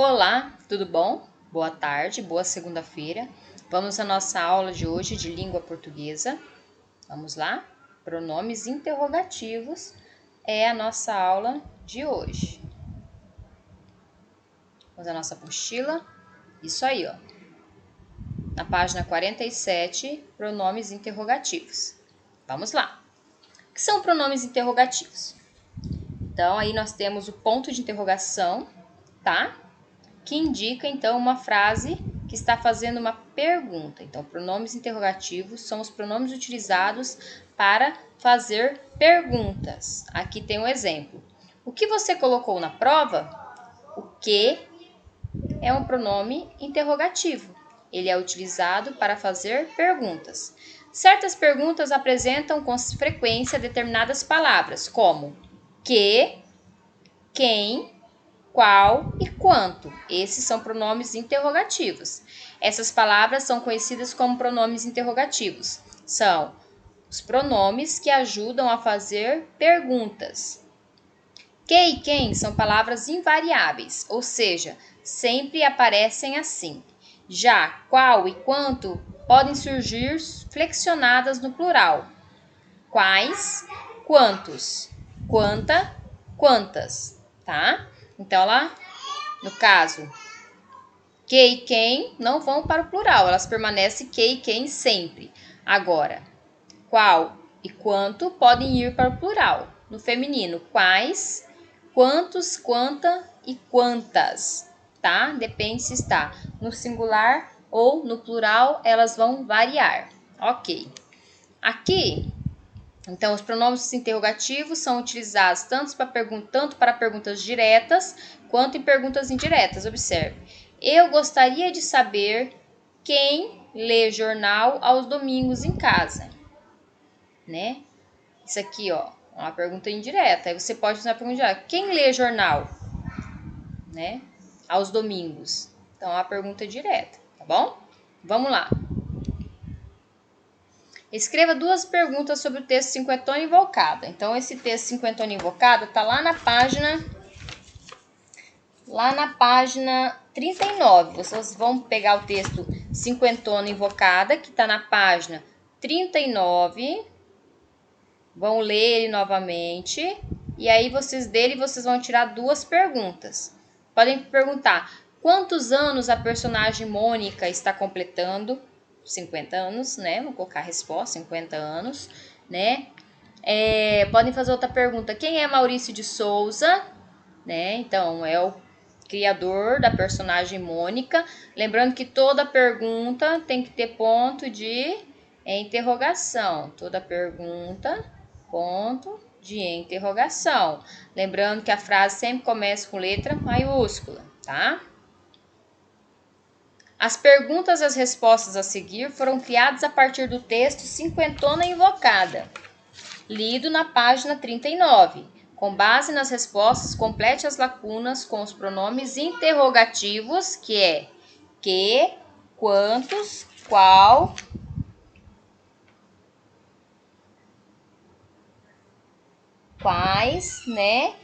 Olá, tudo bom? Boa tarde, boa segunda-feira. Vamos à nossa aula de hoje de língua portuguesa. Vamos lá? Pronomes interrogativos é a nossa aula de hoje. Vamos à nossa apostila. Isso aí, ó. Na página 47, pronomes interrogativos. Vamos lá. O que são pronomes interrogativos? Então, aí nós temos o ponto de interrogação, tá? Que indica, então, uma frase que está fazendo uma pergunta. Então, pronomes interrogativos são os pronomes utilizados para fazer perguntas. Aqui tem um exemplo. O que você colocou na prova? O que é um pronome interrogativo. Ele é utilizado para fazer perguntas. Certas perguntas apresentam com frequência determinadas palavras, como que, quem, qual e quanto. Esses são pronomes interrogativos. Essas palavras são conhecidas como pronomes interrogativos. São os pronomes que ajudam a fazer perguntas. Que e quem são palavras invariáveis, ou seja, sempre aparecem assim. Já qual e quanto podem surgir flexionadas no plural. Quais, quantos, quanta, quantas, tá? Então, lá, no caso, que e quem não vão para o plural, elas permanecem que e quem sempre. Agora, qual e quanto podem ir para o plural. No feminino, quais, quantos, quanta e quantas, tá? Depende se está no singular ou no plural, elas vão variar. Ok. Aqui, então, os pronomes interrogativos são utilizados tanto para perguntas diretas quanto em perguntas indiretas. Observe. Eu gostaria de saber quem lê jornal aos domingos em casa, né? Isso aqui, ó, é uma pergunta indireta. Aí você pode usar a pergunta direta. Quem lê jornal, né, aos domingos? Então, é uma pergunta direta, tá bom? Vamos lá. Escreva duas perguntas sobre o texto cinquentona invocada. Então, esse texto cinquentona invocada está lá na página 39. Vocês vão pegar o texto cinquentona invocada, que está na página 39. Vão ler ele novamente. E aí, dele, vocês vão tirar duas perguntas. Podem perguntar: quantos anos a personagem Mônica está completando? 50 anos, né? Vou colocar a resposta, 50 anos, né? Podem fazer outra pergunta. Quem é Maurício de Souza? Né? Então, é o criador da personagem Mônica. Lembrando que toda pergunta tem que ter ponto de interrogação. Toda pergunta, ponto de interrogação. Lembrando que a frase sempre começa com letra maiúscula, tá? As perguntas e as respostas a seguir foram criadas a partir do texto cinquentona invocada, lido na página 39. Com base nas respostas, complete as lacunas com os pronomes interrogativos, que é que, quantos, qual, quais, né?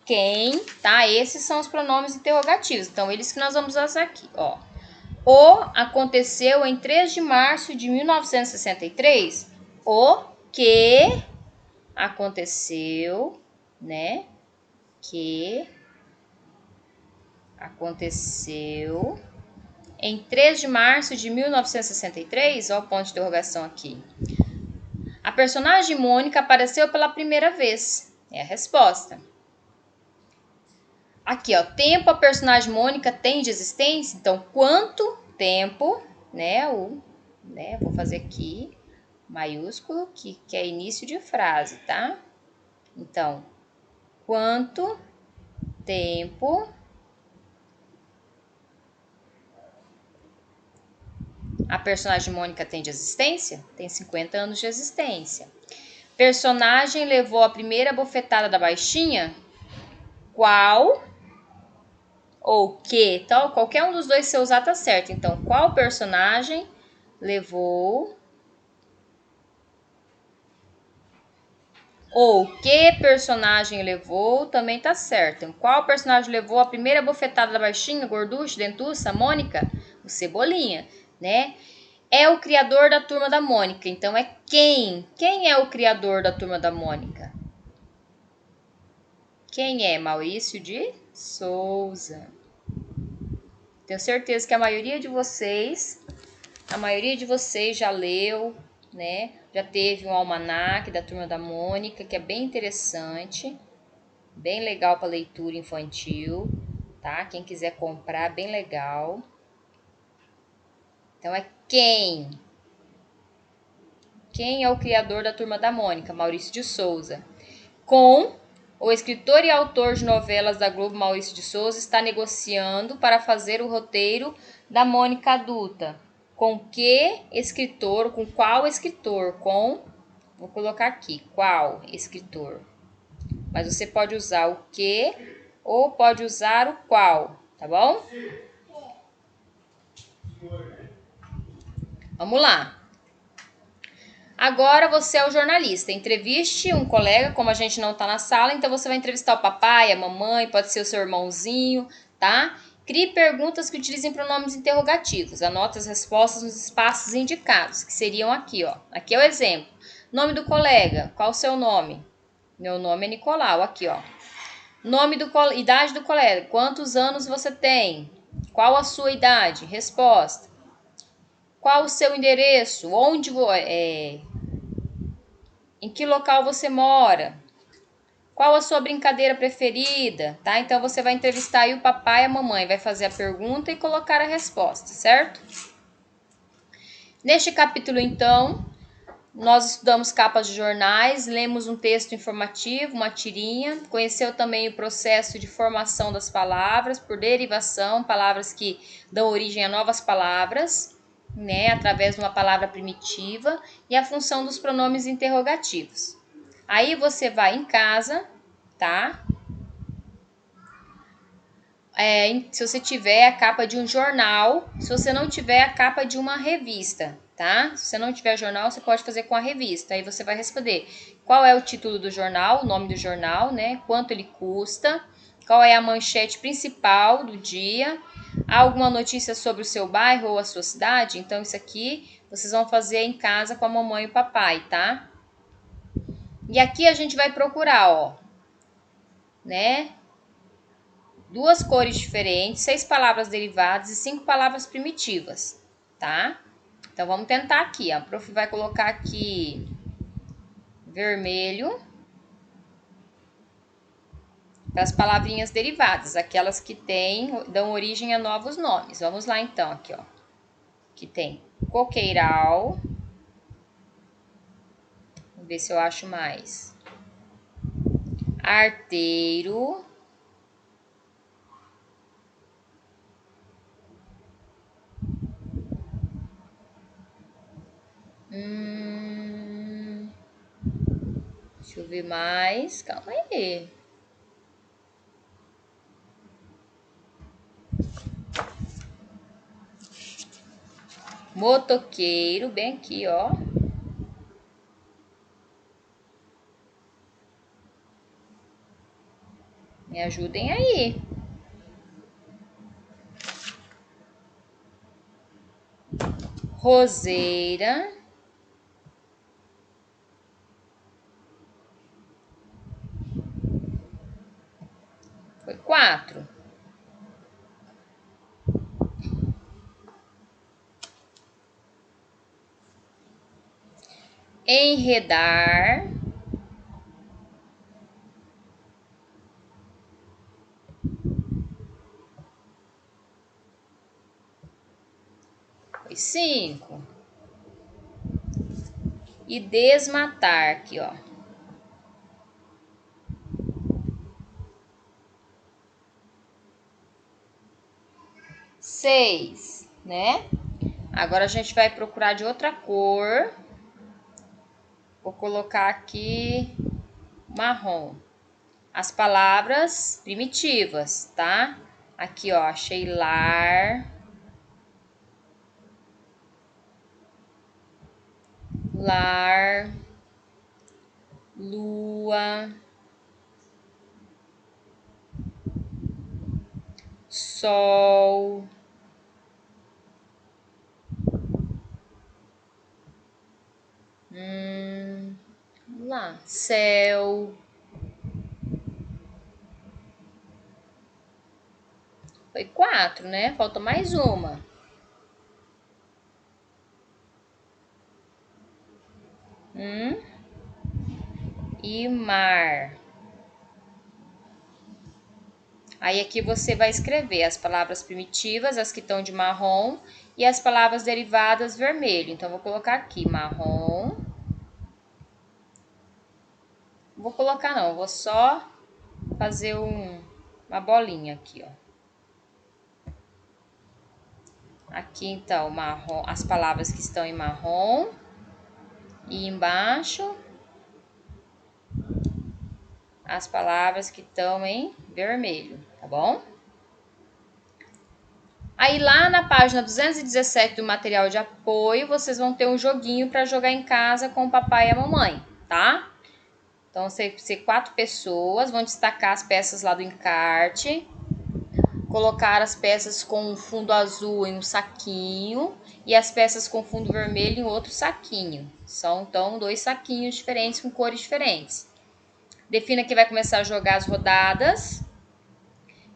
Quem, tá? Esses são os pronomes interrogativos. Então, eles que nós vamos usar aqui, ó. O aconteceu em 3 de março de 1963. O que aconteceu, né? Que aconteceu em 3 de março de 1963. Ó, o ponto de interrogação aqui. A personagem Mônica apareceu pela primeira vez. É a resposta. Aqui, ó, tempo a personagem Mônica tem de existência? Então, quanto tempo, né? Vou fazer aqui, maiúsculo, que é início de frase, tá? Então, quanto tempo a personagem Mônica tem de existência? Tem 50 anos de existência. Personagem levou a primeira bofetada da baixinha? Qual ou que, tal, qualquer um dos dois se usar tá certo. Então, qual personagem levou Ou que personagem levou, também tá certo. Qual personagem levou a primeira bofetada da baixinha, gorducha, dentuça, Mônica? O Cebolinha, né? É o criador da Turma da Mônica. Então é quem? Quem é o criador da Turma da Mônica? Quem é? Maurício de Souza. Tenho certeza que a maioria de vocês já leu, né? Já teve um almanaque da Turma da Mônica, que é bem interessante, bem legal para leitura infantil, tá? Quem quiser comprar, bem legal. Então é quem? Quem é o criador da Turma da Mônica? Maurício de Souza. Com o escritor e autor de novelas da Globo, Maurício de Souza, está negociando para fazer o roteiro da Mônica adulta. Com que escritor? Com qual escritor? Vou colocar aqui, qual escritor? Mas você pode usar o que ou pode usar o qual, tá bom? Vamos lá. Agora você é o jornalista. Entreviste um colega, como a gente não tá na sala, então você vai entrevistar o papai, a mamãe, pode ser o seu irmãozinho, tá? Crie perguntas que utilizem pronomes interrogativos. Anote as respostas nos espaços indicados, que seriam aqui, ó. Aqui é o exemplo. Nome do colega. Qual o seu nome? Meu nome é Nicolau, aqui, ó. Idade do colega. Quantos anos você tem? Qual a sua idade? Resposta. Qual o seu endereço? Em que local você mora? Qual a sua brincadeira preferida? Tá? Então você vai entrevistar aí o papai e a mamãe, vai fazer a pergunta e colocar a resposta, certo? Neste capítulo, então, nós estudamos capas de jornais, lemos um texto informativo, uma tirinha, conheceu também o processo de formação das palavras por derivação, palavras que dão origem a novas palavras, né, através de uma palavra primitiva, e a função dos pronomes interrogativos. Aí você vai em casa, tá? Se você tiver a capa de um jornal, se você não tiver a capa de uma revista, tá? Se você não tiver jornal, você pode fazer com a revista. Aí você vai responder qual é o título do jornal, o nome do jornal, né? Quanto ele custa, qual é a manchete principal do dia, há alguma notícia sobre o seu bairro ou a sua cidade? Então, isso aqui vocês vão fazer em casa com a mamãe e o papai, tá? E aqui a gente vai procurar, ó, né? 2 cores diferentes, 6 palavras derivadas e 5 palavras primitivas, tá? Então, vamos tentar aqui. A prof vai colocar aqui vermelho para as palavrinhas derivadas, aquelas que dão origem a novos nomes. Vamos lá, então, aqui, ó. Que tem coqueiral. Vamos ver se eu acho mais. Arteiro. Deixa eu ver mais. Calma aí. Motoqueiro, bem aqui, ó. Me ajudem aí. Roseira. Foi 4. Enredar. Foi 5. E desmatar aqui, ó. 6, né? Agora a gente vai procurar de outra cor. Vou colocar aqui marrom. As palavras primitivas, tá? Aqui, ó, achei lar. Lar. lua, sol, vamos lá, céu. Foi 4, né? Falta mais uma. E mar. Aí aqui você vai escrever as palavras primitivas, as que estão de marrom, e as palavras derivadas vermelho. Então, vou colocar aqui marrom. Vou colocar não, vou só fazer uma bolinha aqui, ó. Aqui, então, marrom, as palavras que estão em marrom. E embaixo, as palavras que estão em vermelho, tá bom? Aí lá na página 217 do material de apoio, vocês vão ter um joguinho para jogar em casa com o papai e a mamãe, tá? Então, ser 4 pessoas, vão destacar as peças lá do encarte, colocar as peças com fundo azul em um saquinho e as peças com fundo vermelho em outro saquinho. São, então, 2 saquinhos diferentes com cores diferentes. Defina que vai começar a jogar as rodadas.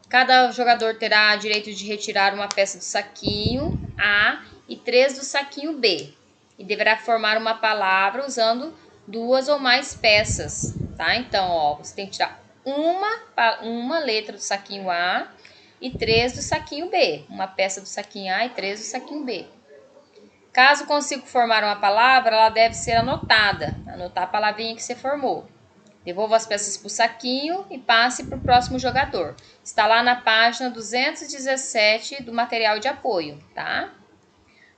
Cada jogador terá direito de retirar uma peça do saquinho A e 3 do saquinho B. E deverá formar uma palavra usando 2 ou mais peças, tá? Então, ó, você tem que tirar uma letra do saquinho A e 3 do saquinho B. Uma peça do saquinho A e 3 do saquinho B. Caso consiga formar uma palavra, ela deve ser anotada. Anotar a palavrinha que você formou. Devolva as peças para o saquinho e passe para o próximo jogador. Está lá na página 217 do material de apoio, tá?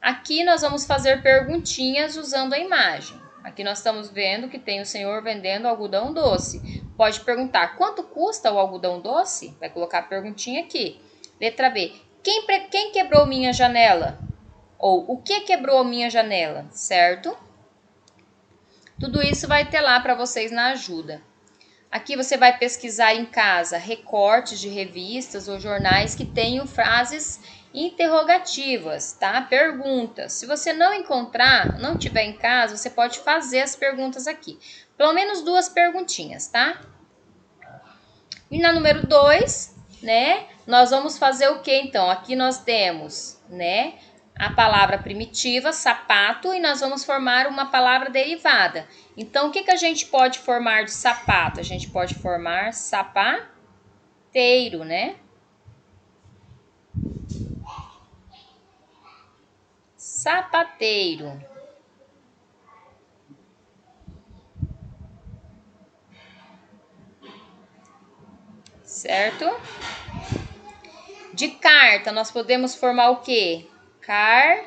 Aqui nós vamos fazer perguntinhas usando a imagem. Aqui nós estamos vendo que tem o senhor vendendo algodão doce. Pode perguntar, quanto custa o algodão doce? Vai colocar a perguntinha aqui. Letra B, quem quebrou minha janela? Ou, o que quebrou minha janela? Certo? Tudo isso vai ter lá para vocês na ajuda. Aqui você vai pesquisar em casa recortes de revistas ou jornais que tenham frases interrogativas, tá? Perguntas. Se você não encontrar, não tiver em casa, você pode fazer as perguntas aqui. Pelo menos 2 perguntinhas, tá? E na número 2, né? Nós vamos fazer o que então? Aqui nós temos, né? A palavra primitiva, sapato, e nós vamos formar uma palavra derivada. Então, o que a gente pode formar de sapato? A gente pode formar sapateiro, né? Sapateiro. Certo? De carta, nós podemos formar o quê? Carteiro,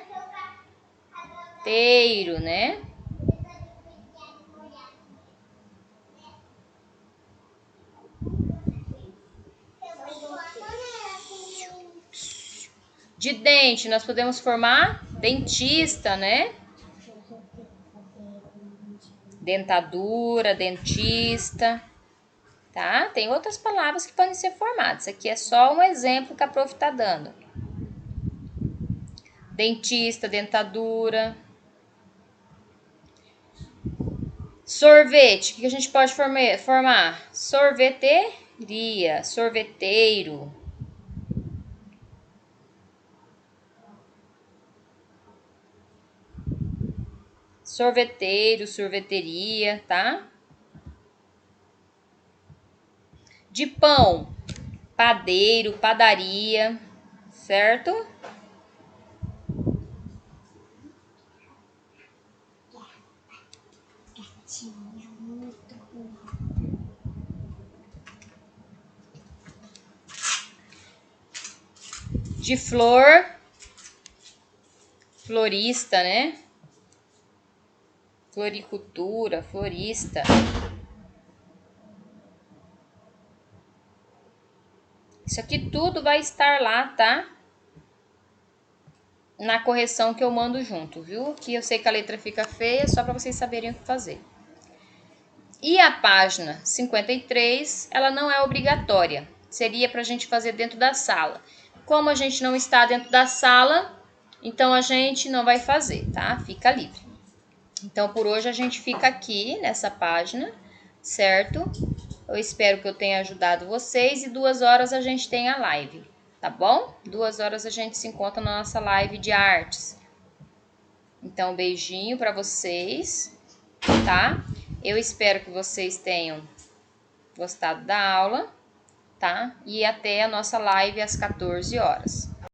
né? De dente, nós podemos formar dentista, né? Dentadura, dentista, tá? Tem outras palavras que podem ser formadas. Aqui é só um exemplo que a prof tá dando. Dentista, dentadura. Sorvete, o que a gente pode formar? Sorveteria, sorveteiro. Sorveteiro, sorveteria, tá? De pão, padeiro, padaria, certo? De flor, florista, né? Floricultura, florista. Isso aqui tudo vai estar lá, tá? Na correção que eu mando junto, viu? Que eu sei que a letra fica feia, só para vocês saberem o que fazer. E a página 53, ela não é obrigatória. Seria para a gente fazer dentro da sala. Como a gente não está dentro da sala, então a gente não vai fazer, tá? Fica livre. Então, por hoje a gente fica aqui nessa página, certo? Eu espero que eu tenha ajudado vocês e 2 horas a gente tem a live, tá bom? 2 horas a gente se encontra na nossa live de artes. Então, um beijinho para vocês, tá? Eu espero que vocês tenham gostado da aula, tá? E até a nossa live às 14 horas.